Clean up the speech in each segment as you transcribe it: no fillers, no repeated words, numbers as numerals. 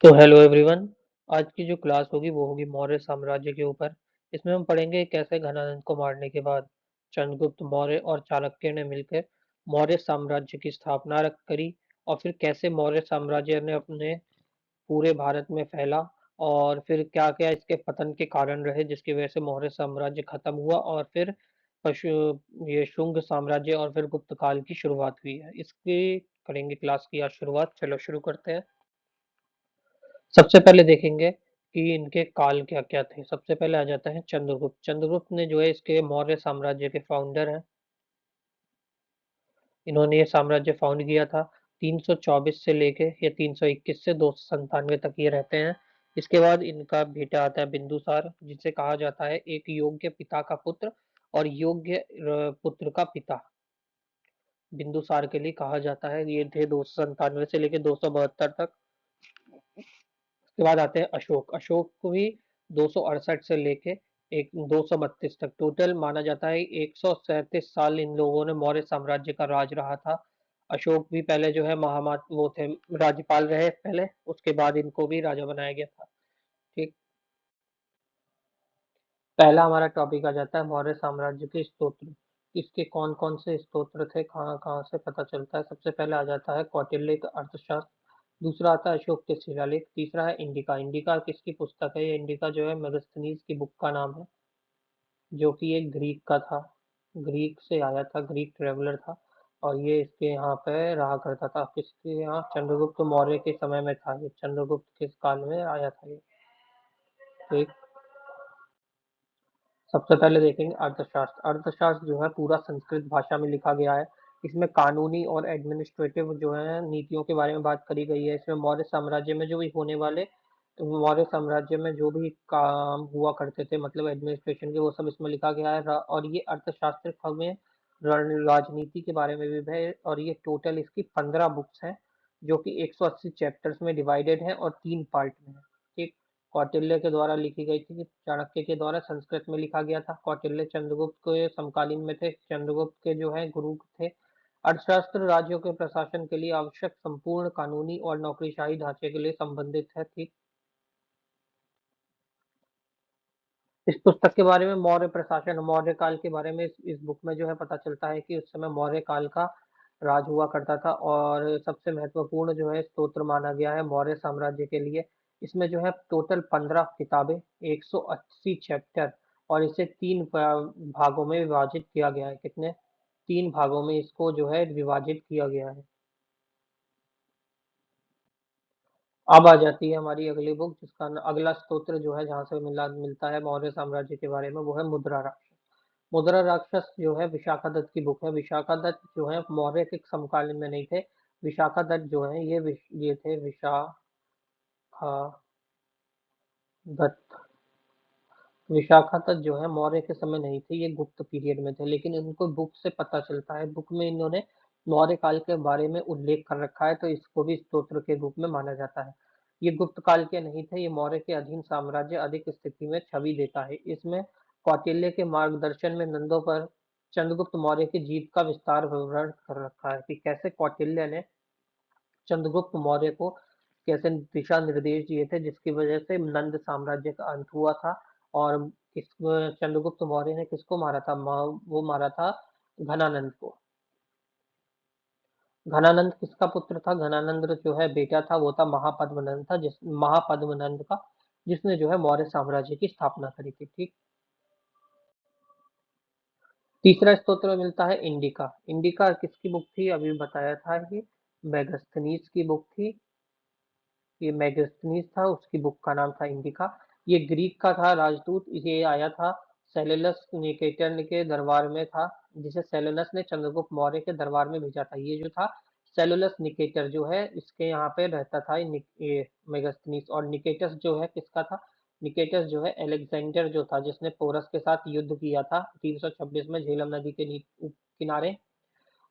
तो hello everyone. आज की जो क्लास होगी वो होगी मौर्य साम्राज्य के ऊपर। इसमें हम पढ़ेंगे कैसे घनानंद को मारने के बाद चंद्रगुप्त मौर्य और चाणक्य ने मिलकर मौर्य साम्राज्य की स्थापना करी और फिर कैसे मौर्य साम्राज्य ने अपने पूरे भारत में फैला और फिर क्या-क्या इसके पतन के कारण रहे जिसकी वजह से मौर्य साम्राज्य खत्म हुआ और फिर पशु ये शुंग साम्राज्य और फिर गुप्त काल की शुरुआत हुई है। इसकी करेंगे क्लास की आज शुरुआत। चलो शुरू करते हैं। सबसे पहले देखेंगे कि इनके काल क्या-क्या थे। सबसे पहले आ जाता है चंद्रगुप्त। चंद्रगुप्त ने जो है इसके मौर्य साम्राज्य के फाउंडर हैं। इन्होंने ये साम्राज्य फाउंड किया था 324 से लेके या 321 से 297 तक ये रहते हैं। इसके बाद इनका बेटा आता है बिंदुसार जिसे कहा जाता है एक योग्य पिता का पुत्र और योग्य पुत्र का पिता। बिंदुसार के लिए कहा जाता है ये थे 297 से लेके 272 तक। उसके बाद आते हैं अशोक। अशोक को भी 268 से लेके एक 232 तक टोटल माना जाता है 137 साल इन लोगों ने मौर्य साम्राज्य का राज रहा था। अशोक भी पहले जो है महामात वो थे राज्यपाल रहे पहले, उसके बाद इनको भी राजा बनाया गया था। ठीक। पहला हमारा टॉपिक आ जाता है मौर्य साम्राज्य के स्तोत्र। इसके कौन कौन से स्तोत्र थे, कहाँ कहाँ से पता चलता है। सबसे पहले आ जाता है कौटिल्य का अर्थशास्त्र। दूसरा आता है अशोक के शिलालेख। तीसरा है इंडिका। इंडिका किसकी पुस्तक है? ये इंडिका जो है मेगास्थनीज की बुक का नाम है, जो कि एक ग्रीक का था। ग्रीक से आया था, ग्रीक ट्रेवलर था और ये इसके यहाँ पे रहा करता था। किसके यहाँ? चंद्रगुप्त मौर्य के समय में था ये। चंद्रगुप्त के काल में आया था ये। ठीक। सबसे पहले देखेंगे अर्थशास्त्र। अर्थशास्त्र जो है पूरा संस्कृत भाषा में लिखा गया है। इसमें कानूनी और एडमिनिस्ट्रेटिव जो है नीतियों के बारे में बात करी गई है। इसमें मौर्य साम्राज्य में जो भी होने वाले मौर्य साम्राज्य में जो भी काम हुआ करते थे मतलब एडमिनिस्ट्रेशन के, वो सब इसमें लिखा गया है। और ये अर्थशास्त्र हमें राजनीति के बारे में भी है और ये टोटल इसकी 15 बुक्स हैं जो कि 180 चैप्टर्स में डिवाइडेड है और 3 पार्ट में है। ठीक। कौटिल्य के द्वारा लिखी गई थी, चाणक्य के द्वारा संस्कृत में लिखा गया था। कौटिल्य चंद्रगुप्त के समकालीन में थे, चंद्रगुप्त के जो है गुरु थे। अर्थशास्त्र राज्यों के प्रशासन के लिए आवश्यक संपूर्ण कानूनी और नौकरशाही ढांचे के लिए संबंधित है। ठीक। इस पुस्तक के बारे में मौर्य प्रशासन मौर्य काल के बारे में इस बुक में जो है पता चलता है कि उस समय मौर्य काल का राज हुआ करता था और सबसे महत्वपूर्ण जो है स्तोत्र माना गया है मौर्य साम्राज्य के लिए। इसमें जो है टोटल 15 किताबें, 180 चैप्टर और इसे 3 भागों में विभाजित किया गया है। कितने? 3 भागों में इसको जो है विभाजित किया गया है। अब आ जाती है हमारी अगली बुक जिसका अगला स्तोत्र जो है जहाँ से मिलता है मौर्य साम्राज्य के बारे में, वो है मुद्रा राक्षस। मुद्रा राक्षस जो है विशाखादत्त की बुक है। विशाखादत्त जो है मौर्य के समकालीन में नहीं थे। विशाखादत्त जो है ये थे विशाखादत्त जो है मौर्य के समय नहीं थे, ये गुप्त पीरियड में थे। लेकिन इनको बुक से पता चलता है, बुक में इन्होंने मौर्य काल के बारे में उल्लेख कर रखा है तो इसको भी स्तोत्र के रूप में माना जाता है। ये गुप्त काल के नहीं थे, ये मौर्य के अधीन साम्राज्य अधिक स्थिति में छवि देता है। इसमें कौटिल्य के मार्गदर्शन में नंदों पर चंद्रगुप्त मौर्य की जीत का विस्तार विवरण कर रखा है कि कैसे कौटिल्य ने चंद्रगुप्त मौर्य को कैसे दिशा निर्देश दिए थे जिसकी वजह से नंद साम्राज्य का अंत हुआ था। और किस चंद्रगुप्त मौर्य ने किसको मारा था? वो मारा था घनानंद को। घनानंद किसका पुत्र था? घनानंद जो है बेटा था, वो था महापद्मनंद था, जिस महापद्मनंद का, जिसने जो है मौर्य साम्राज्य की स्थापना करी थी। ठीक। तीसरा स्तोत्र मिलता है इंडिका। इंडिका किसकी बुक थी? अभी बताया था कि मेगास्थनीज की बुक थी। ये मेगास्थनीज था, उसकी बुक का नाम था इंडिका। ये ग्रीक का था राजदूत। ये आया था सेलुलस निकेटर के दरबार में था, जिसे सेलुलस ने चंद्रगुप्त मौर्य के दरबार में भेजा था। ये जो था सेलुलस निकेटर जो है इसके यहाँ पे रहता था ये मेगास्थनीज। और निकेटस जो है किसका था? निकेटस जो है अलेक्जेंडर जो था जिसने पोरस के साथ युद्ध किया था 326 में झेलम नदी के किनारे।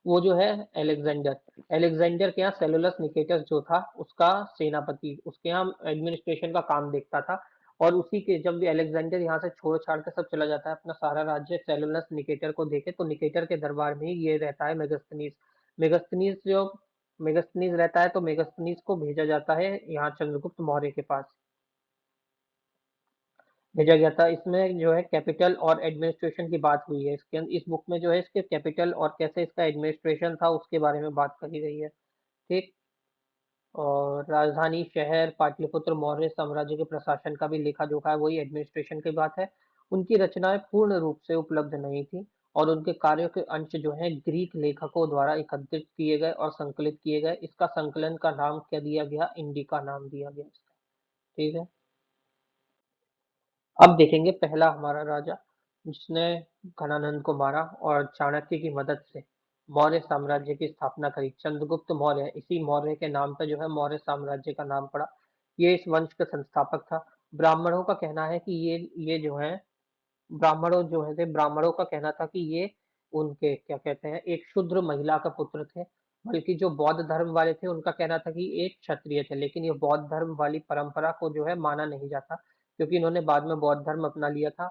वो जो है अलेक्जेंडर अलेक्जेंडर के यहाँ सेलुलस निकेटस जो था उसका सेनापति, उसके यहाँ एडमिनिस्ट्रेशन का काम देखता था। और उसी के जब भी अलेक्जेंडर यहाँ से छोड़ छाड़ के सब चला जाता है अपना सारा राज्य सेलुलस निकेटर को देके, तो निकेटर के दरबार में ही ये रहता है मेगास्थनीज। मेगास्थनीज जो मेगास्थनीज रहता है तो मेगास्थनीज को भेजा जाता है यहाँ चंद्रगुप्त मौर्य के पास भेजा गया था। इसमें जो है कैपिटल और एडमिनिस्ट्रेशन की बात हुई है, इसके इस बुक में जो है इसके कैपिटल और कैसे इसका एडमिनिस्ट्रेशन था उसके बारे में बात करी गई है। ठीक। और राजधानी शहर पाटलिपुत्र मौर्य साम्राज्य के प्रशासन का भी लेखा जोखा है, वही एडमिनिस्ट्रेशन की बात है। उनकी रचनाएं पूर्ण रूप से उपलब्ध नहीं थी और उनके कार्यों के अंश जो है ग्रीक लेखकों द्वारा एकत्रित किए गए और संकलित किए गए। इसका संकलन का नाम क्या दिया गया? इंडिका नाम दिया गया इसका। ठीक है। अब देखेंगे पहला हमारा राजा जिसने घनानंद को मारा और चाणक्य की मदद से मौर्य साम्राज्य की स्थापना करी। चंद्रगुप्त मौर्य, इसी मौर्य के नाम पर जो है मौर्य साम्राज्य का नाम पड़ा। ये इस वंश का संस्थापक था। ब्राह्मणों का कहना है कि ये जो है ब्राह्मणों जो है थे ब्राह्मणों का कहना था कि ये उनके क्या कहते हैं एक शूद्र महिला का पुत्र थे। बल्कि जो बौद्ध धर्म वाले थे उनका कहना था कि एक क्षत्रिय थे, लेकिन ये बौद्ध धर्म वाली परंपरा को जो है माना नहीं जाता क्योंकि इन्होंने बाद में बौद्ध धर्म अपना लिया था।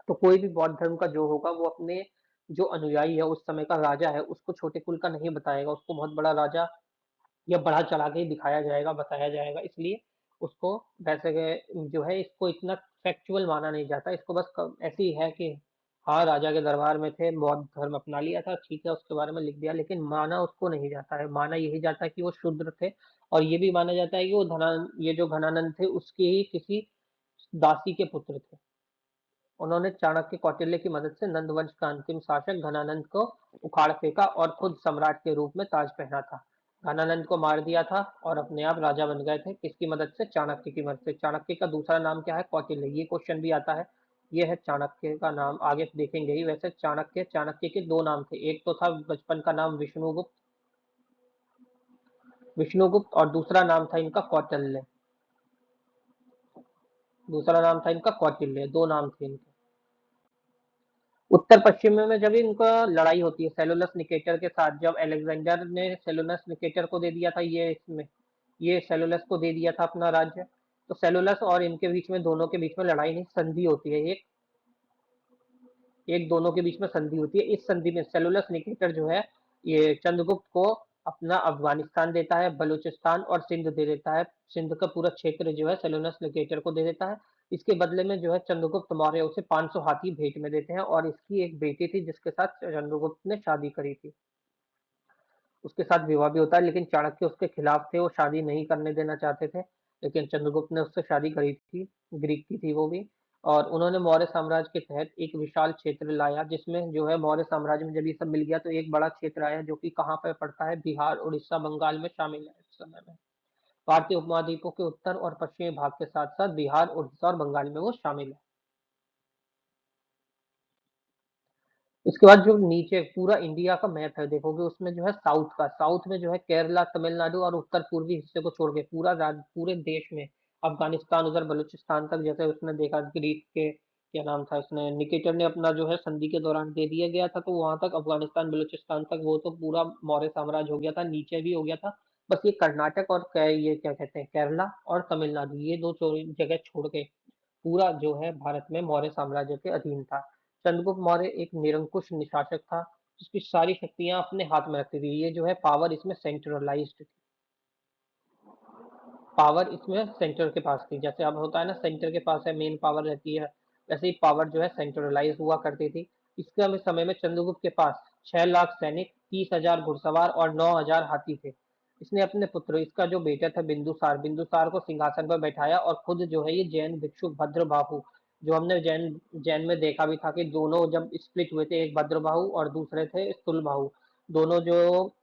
तो कोई भी बौद्ध धर्म का जो होगा वो अपने जो अनुयायी है उस समय का राजा है उसको छोटे कुल का नहीं बताएगा, उसको बहुत बड़ा राजा या बढ़ा चढ़ा के ही दिखाया जाएगा, बताया जाएगा। इसलिए उसको वैसे जो है इसको इतना फैक्चुअल माना नहीं जाता। इसको बस ऐसे ही है कि हाँ राजा के दरबार में थे, बौद्ध धर्म अपना लिया था, ठीक है, उसके बारे में लिख दिया, लेकिन माना उसको नहीं जाता है। माना यही जाता है कि वो शूद्र थे और ये भी माना जाता है कि वो ये जो घनानंद थे उसके ही किसी दासी के पुत्र थे। उन्होंने चाणक्य कौटिल्य की मदद से नंद वंश का अंतिम शासक घनानंद को उखाड़ फेंका और खुद सम्राट के रूप में ताज पहना था। घनानंद को मार दिया था और अपने आप राजा बन गए थे। किसकी मदद से? चाणक्य की मदद से। चाणक्य का दूसरा नाम क्या है? कौटिल्य। ये क्वेश्चन भी आता है। ये है चाणक्य का नाम, आगे देखेंगे ही। वैसे चाणक्य चाणक्य के दो नाम थे, एक तो था बचपन का नाम विष्णुगुप्त, विष्णुगुप्त, और दूसरा नाम था इनका कौटिल्य। दूसरा नाम था इनका कौटिल्य, दो नाम थे इनके। उत्तर पश्चिम में जब इनका लड़ाई होती है सेलुलस निकेटर के साथ, जब अलेक्जेंडर ने सेलुलस निकेटर को दे दिया था, ये सेलुलस को दे दिया था अपना राज्य। तो सेलुलस और इनके बीच में, दोनों के बीच में लड़ाई नहीं, संधि होती है एक एक दोनों के बीच में संधि होती है। इस संधि में सेलुलस निकेटर जो है ये चंद्रगुप्त को अपना अफगानिस्तान देता है, बलूचिस्तान और सिंध दे देता है। सिंध का पूरा क्षेत्र जो है सेलुलस निकेटर को दे देता है। इसके बदले में जो है चंद्रगुप्त मौर्य उसे 500 हाथी भेंट में देते हैं और इसकी एक बेटी थी जिसके साथ चंद्रगुप्त ने शादी करी थी, उसके साथ विवाह भी होता है, लेकिन चाणक्य उसके खिलाफ थे, वो शादी नहीं करने देना चाहते थे, लेकिन चंद्रगुप्त ने उससे शादी करी थी। ग्रीक की थी वो भी। और उन्होंने मौर्य साम्राज्य के तहत एक विशाल क्षेत्र लाया जिसमें जो है मौर्य साम्राज्य में जब ये सब मिल गया तो एक बड़ा क्षेत्र आया जो कि कहाँ पर पड़ता है? बिहार, उड़ीसा, बंगाल में शामिल है इस समय में। भारतीय उपमहाद्वीपों के उत्तर और पश्चिमी भाग के साथ साथ बिहार, उड़ीसा और बंगाल में वो शामिल है। इसके बाद जो नीचे पूरा इंडिया का मैप है देखोगे उसमें जो है साउथ में जो है केरला, तमिलनाडु और उत्तर पूर्वी हिस्से को छोड़ के पूरे देश में अफगानिस्तान उधर बलूचिस्तान तक, जैसे उसने देखा ग्रीक के क्या नाम था, इसने निकेटर ने अपना जो है संधि के दौरान दे दिया गया था, तो वहां तक अफगानिस्तान बलूचिस्तान तक वो तो पूरा मौर्य साम्राज्य हो गया था, नीचे भी हो गया था। बस ये कर्नाटक और ये क्या कहते हैं केरला और तमिलनाडु, ये दो जगह छोड़ के पूरा जो है भारत में मौर्य साम्राज्य के अधीन था। चंद्रगुप्त मौर्य एक निरंकुश शासक था जिसकी सारी शक्तियां अपने हाथ में रखती थी। ये जो है पावर इसमें सेंट्रलाइज्ड थी, पावर इसमें सेंटर के पास थी। जैसे अब होता है ना सेंटर के पास है मेन पावर रहती है, वैसे ही पावर जो है सेंट्रलाइज हुआ करती थी। इसके समय में चंद्रगुप्त के पास 6 लाख सैनिक, 30,000 घुड़सवार और 9,000 हाथी थे। इसने अपने पुत्र, इसका जो बेटा था बिंदुसार, बिंदुसार को सिंहासन पर बैठाया और खुद जो है ये जैन भिक्षु भद्रबाहु, जो हमने जैन जैन में देखा भी था कि दोनों जब स्प्लिट हुए थे, एक भद्रबाहु और दूसरे थे स्थूलबाहु, दोनों जो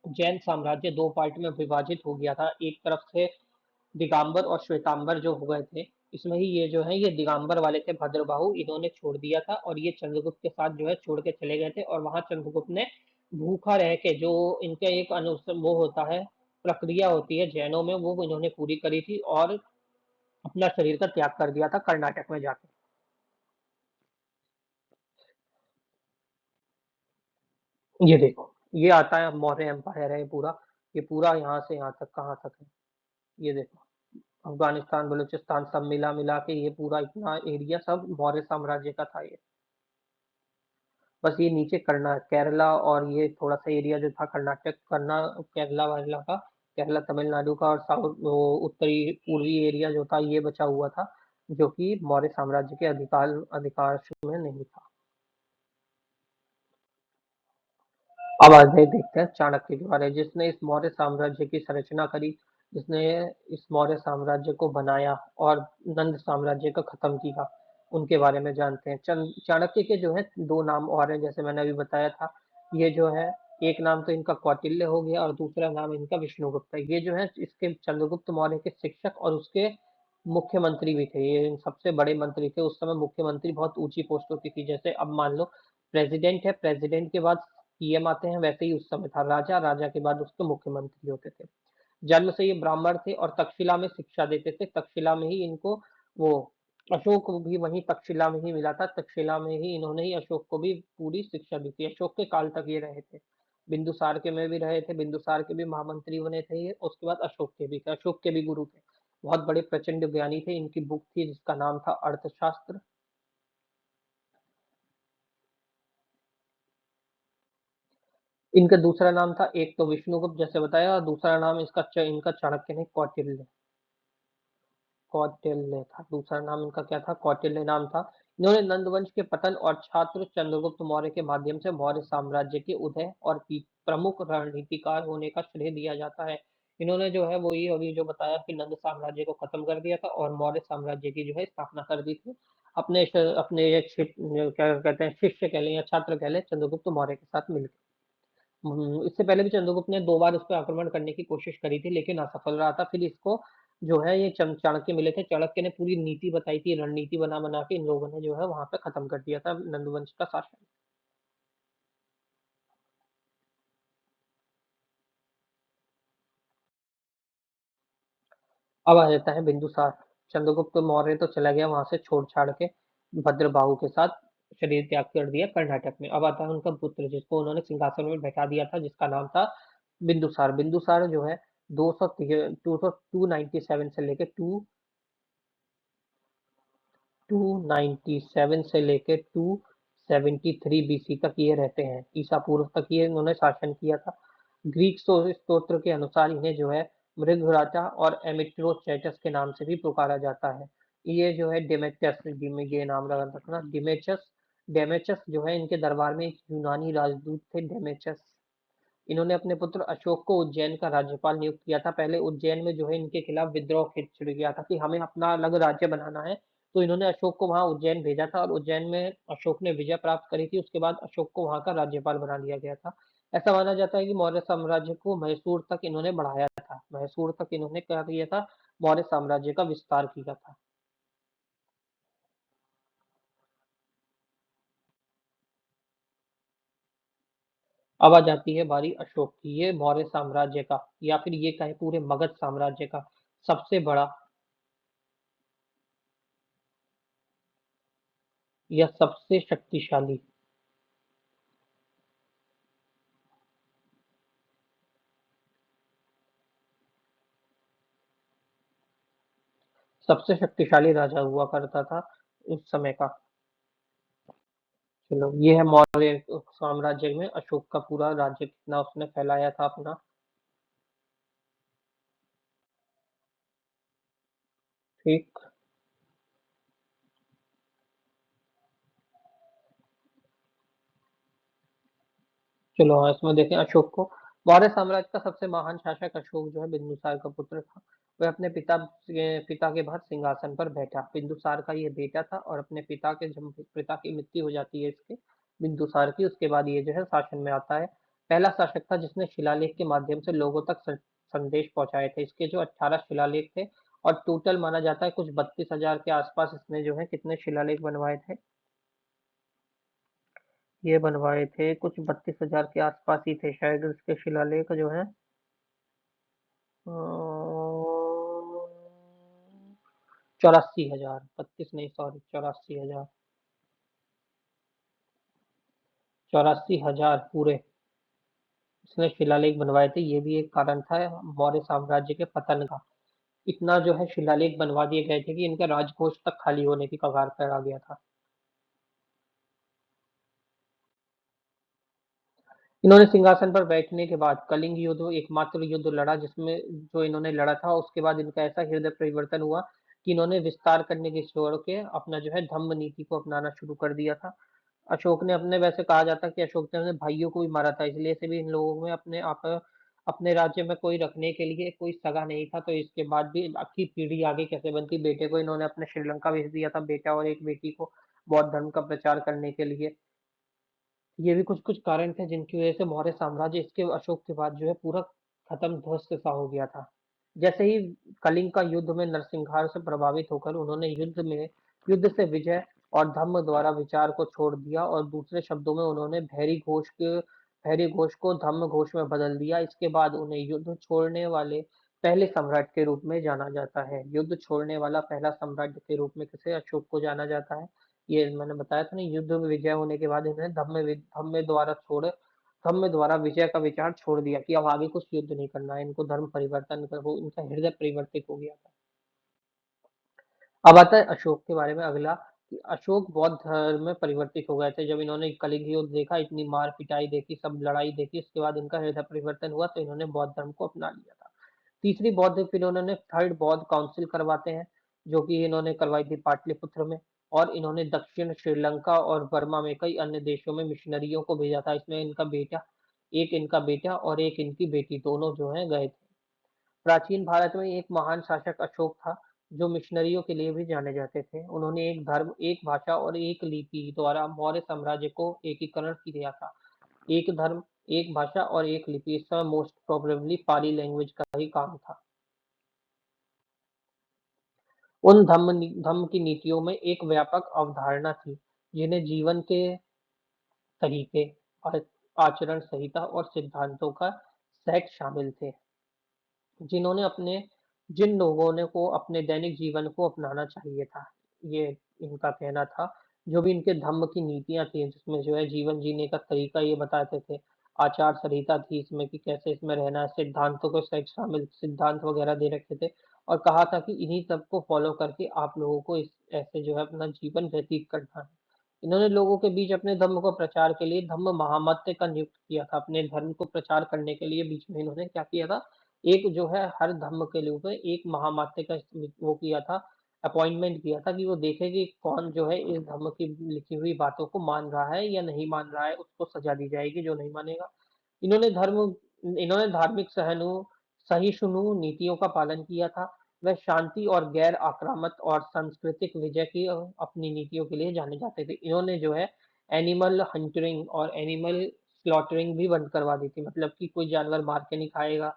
जैन साम्राज्य दो पार्ट में विभाजित हो गया था। एक तरफ से दिगंबर और श्वेतांबर जो हो गए थे, इसमें ही ये जो है ये दिगंबर वाले थे भद्रबाहु, इन्होंने छोड़ दिया था और ये चंद्रगुप्त के साथ जो है छोड़ के चले गए थे और वहां चंद्रगुप्त ने भूखा रह के, जो इनका एक वो होता है, प्रक्रिया होती है जैनों में, वो इन्होंने पूरी करी थी और अपना शरीर का त्याग कर दिया था कर्नाटक में जाके। ये देखो, ये आता है मौर्य एम्पायर है पूरा, ये पूरा यहाँ से यहाँ तक कहाँ तक है, ये देखो अफगानिस्तान बलूचिस्तान सब मिला मिला के ये पूरा इतना एरिया सब मौर्य साम्राज्य का था ये। बस ये नीचे कर्ना केरला और ये थोड़ा सा एरिया जो था कर्नाटक करना केरला वाला का, केरला तमिलनाडु का और साउथ उत्तरी पूर्वी एरिया जो था ये बचा हुआ था, जो कि मौर्य साम्राज्य के अधिकार में नहीं था। अब आगे देखते हैं चाणक्य के बारे में, जिसने इस मौर्य साम्राज्य की संरचना करी, जिसने इस मौर्य साम्राज्य को बनाया और नंद साम्राज्य को खत्म किया, उनके बारे में जानते हैं। चाणक्य के जो है दो नाम और हैं, जैसे मैंने अभी बताया था। ये जो है, एक नाम तो इनका कौटिल्य हो गया और दूसरा नाम इनका विष्णुगुप्त है। ये जो है इसके चंद्रगुप्त मौर्य के शिक्षक और उसके मुख्यमंत्री भी थे। ये सबसे बड़े मंत्री थे उस समय। मुख्यमंत्री बहुत ऊंची पोस्ट होती थी, जैसे अब मान लो प्रेसिडेंट है, प्रेसिडेंट के बाद पीएम आते हैं, वैसे ही उस समय था। राजा, राजा के बाद उसके मुख्यमंत्री होते थे। जन्म से ये ब्राह्मण थे और तक्षशिला में शिक्षा देते थे। तक्षशिला में ही इनको वो अशोक को भी वहीं तक्षशिला में ही मिला था। तक्षशिला में ही इन्होंने ही अशोक को भी पूरी शिक्षा दी थी। अशोक के काल तक ये रहे थे। बिंदुसार के में भी रहे थे, बिंदुसार के भी महामंत्री बने थे ये। उसके बाद अशोक के भी थे, अशोक के भी गुरु थे। बहुत बड़े प्रचंड ज्ञानी थे। इनकी बुक थी जिसका नाम था अर्थशास्त्र। इनका दूसरा नाम था, एक तो विष्णुगुप्त जैसे बताया, और दूसरा नाम इनका चाणक्य नहीं, कौटिल्य। कौटिल्य था दूसरा नाम इनका। क्या था? कौटिल्य नाम था। इन्होंने नंदवंश के पतन और छात्र चंद्रगुप्त मौर्य के माध्यम से मौर्य साम्राज्य के उदय और प्रमुख रणनीतिकार होने का श्रेय दिया जाता है। इन्होंने जो है वो ये अभी जो बताया कि नंद साम्राज्य को खत्म कर दिया था और मौर्य साम्राज्य की जो है स्थापना कर दी थी। अपने क्या कहते हैं, शिष्य कह लें या छात्र कह लें, चंद्रगुप्त मौर्य के साथ मिलकर। इससे पहले भी चंद्रगुप्त ने 2 बार उस पे आक्रमण करने की कोशिश करी थी, लेकिन असफल रहा था। फिर इसको जो है ये चाणक्य मिले थे। चाणक्य ने पूरी नीति बताई थी, रणनीति बना-बना के इन लोगों ने जो है वहाँ पे खत्म कर दिया था नंदवंश का शासन। अब आ जाता है बिंदुसार। चंद्रगुप्त मौर्य तो चला गया वहाँ से छोड़-छाड़ के, भद्रबाहु के साथ शरीर त्याग कर दिया कर्नाटक में। अब आता है उनका पुत्र, जिसको उन्होंने सिंहासन में बैठा दिया था, जिसका नाम था बिंदुसार। बिंदुसार जो है 297 से लेके 297 से लेके 273 बीसी तक ये रहते हैं। ईसा पूर्व तक ये इन्होंने शासन किया था। ग्रीक स्तोत्र के अनुसार इन्हें जो है मृगराजा और एमिट्रोचेटस के नाम से भी पुकारा जाता है। ये जो है डेमेटस, ये नाम लगा रखना, डिमेचस। डेमेचस जो है इनके दरबार में एक यूनानी राजदूत थे, डेमेचस। इन्होंने अपने पुत्र अशोक को उज्जैन का राज्यपाल नियुक्त किया था। पहले उज्जैन में जो है इनके खिलाफ विद्रोह छिड़ गया था कि हमें अपना अलग राज्य बनाना है। तो इन्होंने अशोक को वहां उज्जैन भेजा था और उज्जैन में अशोक ने विजय प्राप्त करी थी। उसके बाद अशोक को वहां का राज्यपाल बना दिया गया था। ऐसा माना जाता है कि मौर्य साम्राज्य को मैसूर तक इन्होंने बढ़ाया था। मैसूर तक इन्होंने क्या किया था? मौर्य साम्राज्य का विस्तार किया था। अब आ जाती है बारी अशोक की। ये मौर्य साम्राज्य का, या फिर ये कहे पूरे मगध साम्राज्य का सबसे बड़ा या सबसे शक्तिशाली, सबसे शक्तिशाली राजा हुआ करता था उस समय का। चलो, ये है मौर्य साम्राज्य में अशोक का पूरा राज्य, कितना उसने फैलाया था अपना। ठीक। चलो हाँ, इसमें देखें अशोक को। मौर्य साम्राज्य का सबसे महान शासक अशोक जो है बिंदुसार का पुत्र था। वह अपने पिता के बाद सिंहासन पर बैठा। बिंदुसार का ये बेटा था और अपने पिता के जब पिता की मृत्यु हो जाती है इसके, बिंदुसार की, उसके बाद ये जो है शासन में आता है। पहला शासक था जिसने शिलालेख के माध्यम से लोगों तक संदेश पहुंचाए थे। इसके जो 18 शिलालेख थे और टोटल माना जाता है कुछ 32,000 के आसपास इसने जो है कितने शिलालेख बनवाए थे। ये बनवाए थे कुछ 32,000 के आसपास ही थे शायद उसके शिलालेख जो है। 84,000, 32 नहीं, सॉरी, 84,000, 84,000 पूरे इसने शिलालेख बनवाए थे। ये भी एक कारण था मौर्य साम्राज्य के पतन का। इतना जो है शिलालेख बनवा दिए गए थे कि इनका राजकोष तक खाली होने की कगार पर आ गया था। इन्होंने सिंहासन पर बैठने के बाद कलिंग युद्ध एकमात्र युद्ध लड़ा जिसमें जो इन्होंने लड़ा था, उसके बाद इनका ऐसा हृदय परिवर्तन हुआ कि इन्होंने विस्तार करने के छोड़ के अपना जो है धम्म नीति को अपनाना शुरू कर दिया था। अशोक ने अपने वैसे कहा जाता है कि अशोक ने अपने भाइयों को भी मारा था, इसलिए से भी इन लोगों में अपने राज्य में कोई रखने के लिए कोई सगा नहीं था, तो इसके बाद भी आपकी पीढ़ी आगे कैसे बनती। बेटे को इन्होंने अपने श्रीलंका भेज दिया था, बेटा और एक बेटी को बौद्ध धर्म का प्रचार करने के लिए। ये भी कुछ-कुछ कारण थे जिनकी वजह से मौर्य साम्राज्य इसके अशोक के बाद जो है पूरा खत्म ध्वस्त सा हो गया था। जैसे ही कलिंग का युद्ध में नरसंहार से प्रभावित होकर उन्होंने युद्ध से विजय और धम्म द्वारा विचार को छोड़ दिया और दूसरे शब्दों में उन्होंने भैरी घोष को धम्म घोष में बदल दिया। इसके बाद उन्हें युद्ध छोड़ने वाले पहले सम्राट के रूप में जाना जाता है। युद्ध छोड़ने वाला पहला सम्राट के रूप में किसे अशोक को जाना जाता है। ये मैंने बताया था ना, युद्ध में विजय होने के बाद इन्हें धम्म द्वारा विजय का विचार छोड़ दिया कि अब आगे कुछ युद्ध नहीं करना है, इनको धर्म परिवर्तन कर वो इनका हृदय परिवर्तित हो गया था। अब आता है अशोक के बारे में अगला कि अशोक बौद्ध धर्म में परिवर्तित हो गए थे। जब इन्होंने कलिंग युद्ध देखा, इतनी मार पिटाई देखी, सब लड़ाई देखी, उसके बाद इनका हृदय परिवर्तन हुआ तो इन्होंने बौद्ध धर्म को अपना लिया था। तीसरी बौद्ध फिर उन्होंने थर्ड बौद्ध काउंसिल करवाते हैं, जो कि इन्होंने करवाई थी पाटलिपुत्र में। और इन्होंने दक्षिण श्रीलंका और बर्मा में कई अन्य देशों में मिशनरियों को भेजा था। इसमें इनका बेटा और एक इनकी बेटी दोनों जो है गए थे। प्राचीन भारत में एक महान शासक अशोक था, जो मिशनरियों के लिए भी जाने जाते थे। उन्होंने एक धर्म, एक भाषा और एक लिपि द्वारा मौर्य साम्राज्य को एकीकरण किया था। एक धर्म, एक भाषा और एक लिपि, इस समय मोस्ट प्रोबेबली पाली लैंग्वेज का ही काम था। उन धम्म की नीतियों में एक व्यापक अवधारणा थी, जिन्हें जीवन के तरीके और आचरण संहिता और सिद्धांतों का सेट शामिल थे, जिन्होंने अपने जिन लोगों ने को अपने दैनिक जीवन को अपनाना चाहिए था। ये इनका कहना था। जो भी इनके धम्म की नीतियां थी, जिसमें जो है जीवन जीने का तरीका ये बताते थे। आचार संहिता थी इसमें कि कैसे इसमें रहना है, सिद्धांतों को सेट शामिल सिद्धांत वगैरह दे रखे थे। और कहा था कि इन्हीं सब को फॉलो करके आप लोगों को इस ऐसे जो है अपना जीवन व्यतीत करना है। इन्होंने लोगों के बीच अपने धर्म को प्रचार के लिए धम्म महामत्य का नियुक्त किया था। अपने धर्म को प्रचार करने के लिए बीच में इन्होंने क्या किया था, एक जो है हर धर्म के लिए एक महामात्य का वो किया था, अपॉइंटमेंट किया था कि वो देखे कि कौन जो है इस धर्म की लिखी हुई बातों को मान रहा है या नहीं मान रहा है, उसको सजा दी जाएगी जो नहीं मानेगा। इन्होंने धर्म इन्होंने धार्मिक सहिष्णु नीतियों का पालन किया था। वह शांति और गैर आक्रामक और सांस्कृतिक विजय की अपनी नीतियों के लिए जाने जाते थे। इन्होंने जो है एनिमल हंटिंग और एनिमल स्लॉटरिंग भी बंद करवा दी थी, मतलब कि कोई जानवर मार के नहीं खाएगा,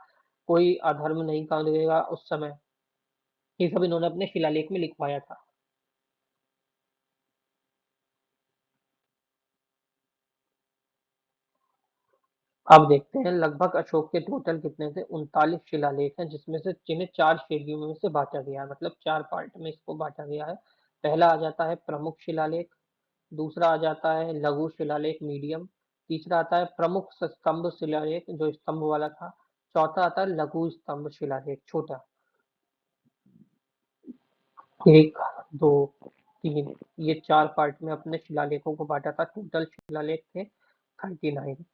कोई अधर्म नहीं करेगा उस समय। ये सब इन्होंने अपने शिलालेख में लिखवाया था। अब देखते हैं लगभग अशोक के टोटल कितने थे, 39 शिलालेख हैं, जिसमें से जिन्हें 4 श्रेणियों में से बांटा गया है, मतलब 4 पार्ट में इसको बांटा गया है। पहला आ जाता है प्रमुख शिलालेख, दूसरा आ जाता है लघु शिलालेख मीडियम, तीसरा आता है प्रमुख स्तंभ शिलालेख जो स्तंभ वाला था, चौथा आता है लघु स्तंभ शिलालेख छोटा। 1, 2, 3, ये 4 पार्ट में अपने शिलालेखों को बांटा था। टोटल शिलालेख थे 39।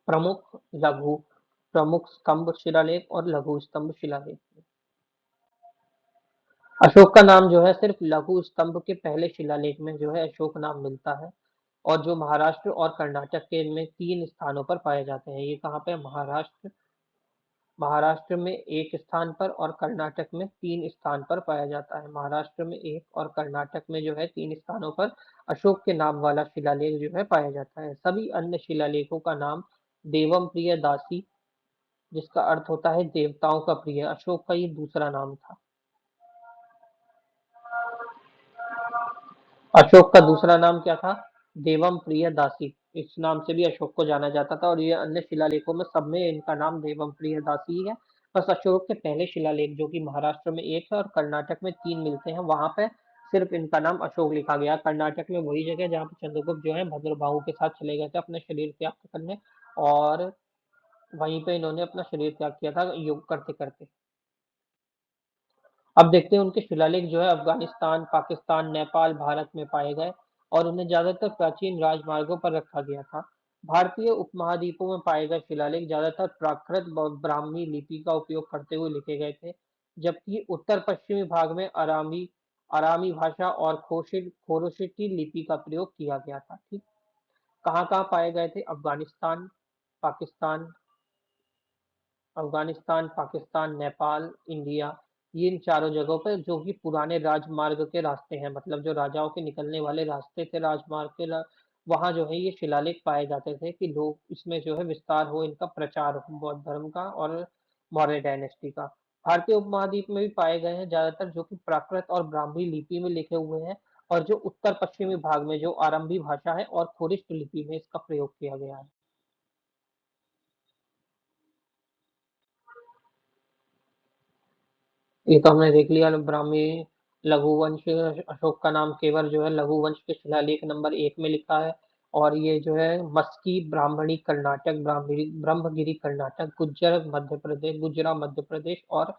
प्रमुख, लघु, प्रमुख स्तंभ शिलालेख और लघु स्तंभ शिलालेख। अशोक का नाम जो है सिर्फ लघु स्तंभ के पहले शिलालेख में जो है अशोक नाम मिलता है, और जो महाराष्ट्र और कर्नाटक के में 3 स्थानों पर पाए जाते हैं। ये कहाँ पे महाराष्ट्र में एक स्थान पर और कर्नाटक में 3 स्थान पर पाया जाता है। महाराष्ट्र में 1 और कर्नाटक में जो है 3 स्थानों पर अशोक के नाम वाला शिलालेख जो है पाया जाता है। सभी अन्य शिलालेखों का नाम देवम प्रिय दासी, जिसका अर्थ होता है देवताओं का प्रिय, अशोक का ये दूसरा नाम था। अशोक का दूसरा नाम क्या था? देवम प्रिय दासी। इस नाम से भी अशोक को जाना जाता था, और ये अन्य शिलालेखों में सब में इनका नाम देवम प्रिय दासी ही है। बस अशोक के पहले शिलालेख जो कि महाराष्ट्र में 1 है और कर्नाटक में 3 मिलते हैं, वहां पे सिर्फ इनका नाम अशोक लिखा गया। कर्नाटक में वही जगह जहाँ पे चंद्रगुप्त जो है भद्रबाहु के साथ चले गए थे अपने शरीर त्याग करने, और वहीं पे इन्होंने अपना शरीर त्याग किया था योग करते करते। अब देखते हैं उनके शिलालेख जो है अफगानिस्तान, पाकिस्तान, नेपाल, भारत में पाए गए, और उन्हें ज्यादातर प्राचीन राजमार्गों पर रखा गया था। भारतीय उपमहाद्वीपों में पाए गए शिलालेख ज्यादातर प्राकृत ब्राह्मी लिपि का उपयोग करते हुए लिखे गए थे, जबकि उत्तर पश्चिमी भाग में अरामी अरामी भाषा और खोरोशिटी लिपि का प्रयोग किया गया था। ठीक, कहाँ कहाँ पाए गए थे? पाकिस्तान पाकिस्तान, नेपाल, इंडिया, ये इन चारों जगहों पर, जो कि पुराने राजमार्ग के रास्ते हैं, मतलब जो राजाओं के निकलने वाले रास्ते थे राजमार्ग के, वहां जो है ये शिलालेख पाए जाते थे कि लोग इसमें जो है विस्तार हो, इनका प्रचार हो बौद्ध धर्म का और मौर्य डायनेस्टी का। भारतीय उपमहाद्वीप में भी पाए गए हैं ज्यादातर, जो कि प्राकृत और ब्राह्मी लिपि में लिखे हुए हैं, और जो उत्तर पश्चिमी भाग में जो आरंभी भाषा है और खोरिष्ट लिपि में इसका प्रयोग किया गया है। ये तो हमने देख लिया ब्राह्मी लघुवंश। अशोक का नाम केवल जो है लघुवंश के शिलालेख नंबर 1 में लिखा है, और ये जो है मस्की ब्राह्मणी कर्नाटक, ब्रह्मगिरी कर्नाटक, गुजरा मध्य प्रदेश और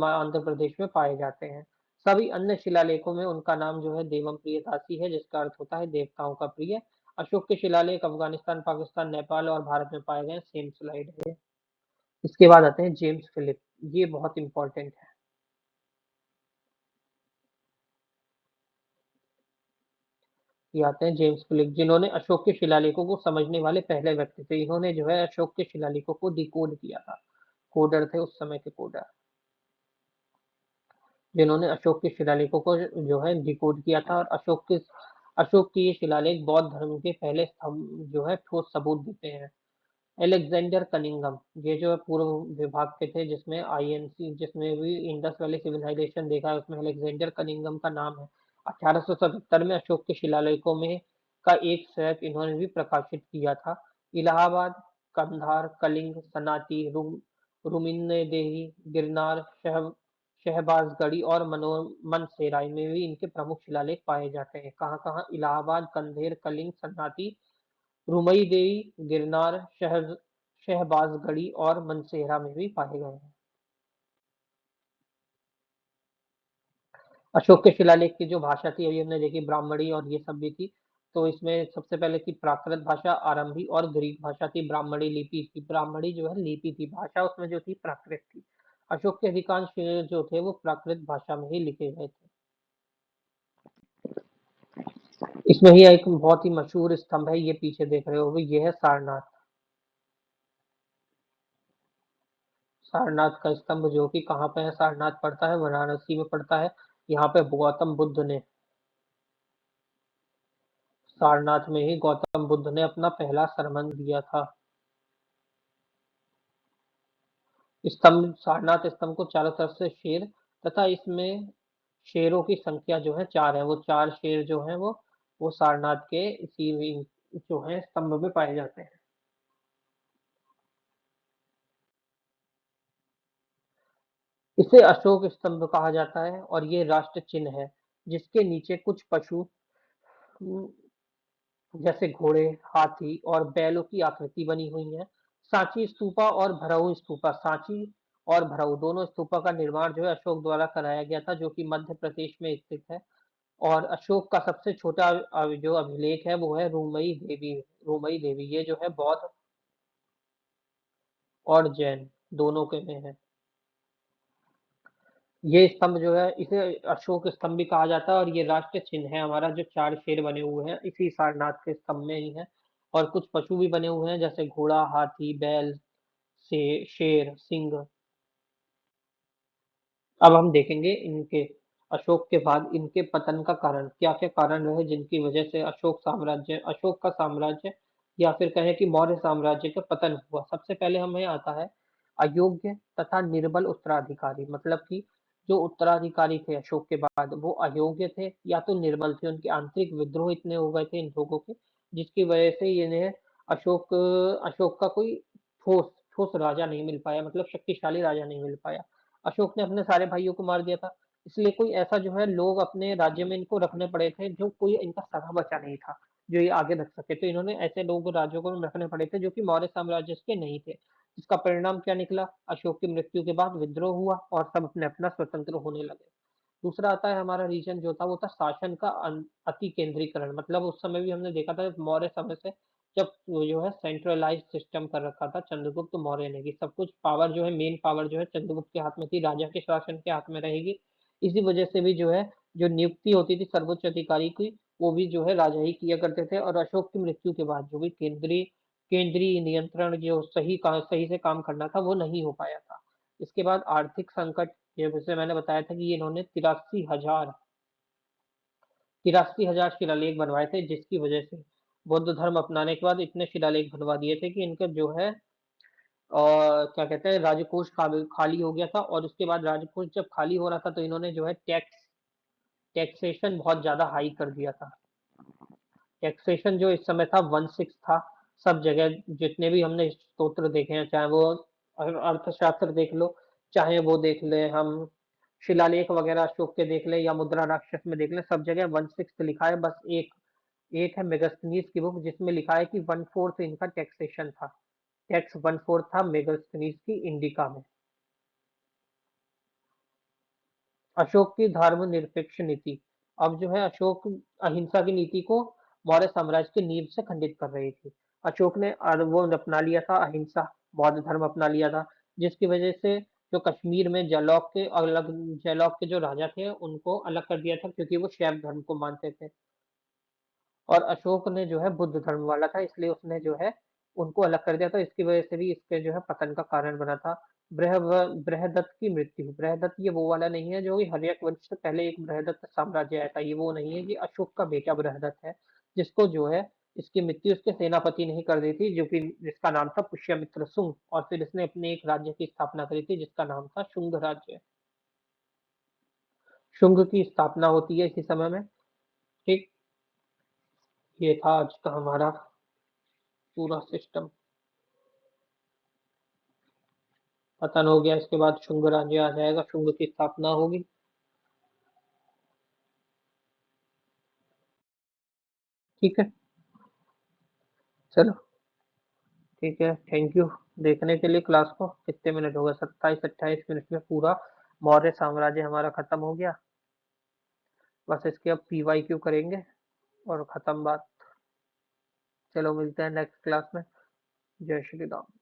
आंध्र प्रदेश में पाए जाते हैं। सभी अन्य शिलालेखों में उनका नाम जो है देवम प्रियदासी है, जिसका अर्थ होता है देवताओं का प्रिय। अशोक के शिलालेख अफगानिस्तान, पाकिस्तान, नेपाल और भारत में पाए गए। सेम स्लाइड है। इसके बाद आते हैं जेम्स फिलिप। ये बहुत इंपॉर्टेंट है। ये आते हैं जेम्स फिलिप, जिन्होंने अशोक के शिलालेखों को समझने वाले पहले व्यक्ति थे। इन्होंने जो है अशोक के शिलालेखों को डिकोड किया था। कोडर थे उस समय के कोडर, जिन्होंने अशोक के शिलालेखों को जो है डिकोड किया था। और अशोक के ये शिलालेख बौद्ध धर्म के पहले स्तंभ जो है ठोस सबूत देते हैं। एलेक्जेंडर कनिंघम, ये जो है पूर्व विभाग के थे, जिसमें आईएनसी, जिसमें भी इंडस वैली सिविलाइजेशन देखा है, उसमें अलेक्जेंडर कनिंघम का नाम है। 1877 में अशोक के शिलालेखों में का एक सेट इन्होंने भी प्रकाशित किया था। इलाहाबाद, कंधार, कलिंग, सनाती, रुमिनदेही, गिरनार, शहबाजगढ़ी और मनसेराय में भी इनके प्रमुख शिलालेख पाए जाते हैं। कहाँ कहाँ? इलाहाबाद, कंधेर, कलिंग, सन्नाटी, रुमई देवी, गिरनार, शहबाजगढ़ी और मनसेरा में भी पाए गए हैं। अशोक के शिलालेख की जो भाषा थी, अभी हमने देखी ब्राह्मणी और ये सब भी थी। तो इसमें सबसे पहले थी प्राकृत भाषा, आरंभी और ग्रीक भाषा थी। ब्राह्मणी लिपि थी, ब्राह्मणी जो है लिपि थी, भाषा उसमें जो थी प्राकृत थी। अशोक के अधिकांश शिलालेख जो थे वो प्राकृत भाषा में ही लिखे गए थे। इसमें ही एक बहुत ही मशहूर स्तंभ है, ये पीछे देख रहे हो, ये है सारनाथ। सारनाथ का स्तंभ, जो कि कहाँ पे है? सारनाथ पड़ता है वाराणसी में पड़ता है। यहाँ पे गौतम बुद्ध ने, सारनाथ में ही गौतम बुद्ध ने अपना पहला सरमन दिया था। स्तंभ, सारनाथ स्तंभ को चारों तरफ से शेर, तथा इसमें शेरों की संख्या जो है 4 है। वो 4 शेर जो हैं वो सारनाथ के इसी जो है स्तंभ में पाए जाते हैं। इसे अशोक स्तंभ कहा जाता है, और ये राष्ट्र चिन्ह है, जिसके नीचे कुछ पशु जैसे घोड़े, हाथी और बैलों की आकृति बनी हुई है। सांची स्तूपा और भरऊ स्तूपा, सांची और भरऊ दोनों स्तूपा का निर्माण जो है अशोक द्वारा कराया गया था, जो कि मध्य प्रदेश में स्थित है। और अशोक का सबसे छोटा जो अभिलेख है वो है रूमई देवी, ये जो है बौद्ध और जैन दोनों के में है। ये स्तंभ जो है इसे अशोक स्तंभ भी कहा जाता है, और ये राष्ट्र चिन्ह है हमारा, जो 4 शेर बने हुए हैं इसी सारनाथ के स्तंभ में ही है। और कुछ पशु भी बने हुए हैं, जैसे घोड़ा, हाथी, बैल, से शेर, सिंह। अब हम देखेंगे इनके अशोक के बाद इनके पतन का कारण, क्या क्या कारण रहे जिनकी वजह से अशोक का साम्राज्य, या फिर कहें कि मौर्य साम्राज्य का पतन हुआ। सबसे पहले हमें आता है अयोग्य तथा निर्बल उत्तराधिकारी, मतलब कि जो उत्तराधिकारी थे अशोक के बाद वो अयोग्य थे या तो निर्बल थे। उनके आंतरिक विद्रोह इतने हो गए थे इन लोगों के, जिसकी वजह से इन्हें अशोक अशोक का कोई ठोस ठोस राजा नहीं मिल पाया, मतलब शक्तिशाली राजा नहीं मिल पाया। अशोक ने अपने सारे भाइयों को मार दिया था, इसलिए कोई ऐसा जो है लोग अपने राज्य में इनको रखने पड़े थे, जो कोई इनका सगा बचा नहीं था जो ये आगे रख सके। तो इन्होंने ऐसे लोग राज्यों को रखने पड़े थे जो कि मौर्य साम्राज्य के नहीं थे। इसका परिणाम क्या निकला? अशोक की मृत्यु के बाद विद्रोह हुआ और सब अपने अपना स्वतंत्र होने लगे। दूसरा आता है हमारा रीजन जो था वो था शासन का अति केंद्रीकरण, मतलब उस समय भी हमने देखा था मौर्य समय से जब वो जो है सेंट्रलाइज्ड सिस्टम कर रखा था चंद्रगुप्त मौर्य ने, कि सब कुछ पावर जो है, मेन पावर जो है चंद्रगुप्त के हाथ में थी, राजा के शासन के हाथ में रहेगी। इसी वजह से भी जो है जो नियुक्ति होती थी सर्वोच्च अधिकारी की, वो भी जो है राजा ही किया करते थे। और अशोक की मृत्यु के बाद जो भी केंद्रीय केंद्रीय नियंत्रण जो सही से काम करना था वो नहीं हो पाया था। इसके बाद आर्थिक संकट, जैसे मैंने बताया था कि ये इन्होंने 83,000 शिलालेख बनवाए थे, जिसकी वजह से बौद्ध धर्म अपनाने के बाद इतने शिलालेख बनवा दिए थे कि इनका जो है और क्या कहते हैं राजकोष खाली हो गया था। और उसके बाद राजकोष जब खाली हो रहा था तो इन्होंने जो है टैक्सेशन बहुत ज्यादा हाई कर दिया था। टैक्सेशन जो इस समय था 1/6 था सब जगह। जितने भी हमने स्तोत्र देखे हैं, चाहे वो अर्थशास्त्र देख लो, चाहे वो देख ले हम शिलालेख वगैरह अशोक के देख ले, या मुद्रा राक्षस में देख ले, सब जगह 1/6 लिखा है। बस एक एक है मेगास्थनीज की बुक जिसमें लिखा है कि 1/4 इनका टैक्सेशन था। टैक्स 1/4 था मेगास्थनीज की इंडिका में। अशोक की धर्मनिरपेक्ष नीति। अब जो है अशोक अहिंसा की नीति को मौर्य साम्राज्य की नींव से खंडित कर रही थी। अशोक ने वो अपना लिया था अहिंसा, बौद्ध धर्म अपना लिया था, जिसकी वजह से जो कश्मीर में जैलॉक के जो राजा थे उनको अलग कर दिया था, क्योंकि वो शैव धर्म को मानते थे। और अशोक ने जो है बुद्ध धर्म वाला था, इसलिए उसने जो है उनको अलग कर दिया था। इसकी वजह से भी इसके जो है पतन का कारण बना था। बृहदत्त की मृत्यु। बृहदत्त ये वो वाला नहीं है जो कि हर्यक वंश से पहले एक बृहदत्त साम्राज्य आया था, ये वो नहीं है, ये अशोक का बेटा बृहदत्त है, जिसको जो है इसकी मृत्यु उसके सेनापति ने ही कर दी थी, जो कि जिसका नाम था पुष्यमित्र शुंग। और फिर इसने अपने एक राज्य की स्थापना करी थी जिसका नाम था शुंग राज्य। शुंग की स्थापना होती है इसी समय में। ठीक, ये था आज का हमारा पूरा सिस्टम। पतन हो गया, इसके बाद शुंग राज्य आ जाएगा, शुंग की स्थापना होगी। ठीक है, चलो ठीक है, थैंक यू देखने के लिए क्लास को। कितने मिनट हो गए, 27-28 मिनट में पूरा मौर्य साम्राज्य हमारा खत्म हो गया। बस इसके अब PYQ करेंगे और खत्म बात। चलो मिलते हैं नेक्स्ट क्लास में। जय श्री राम।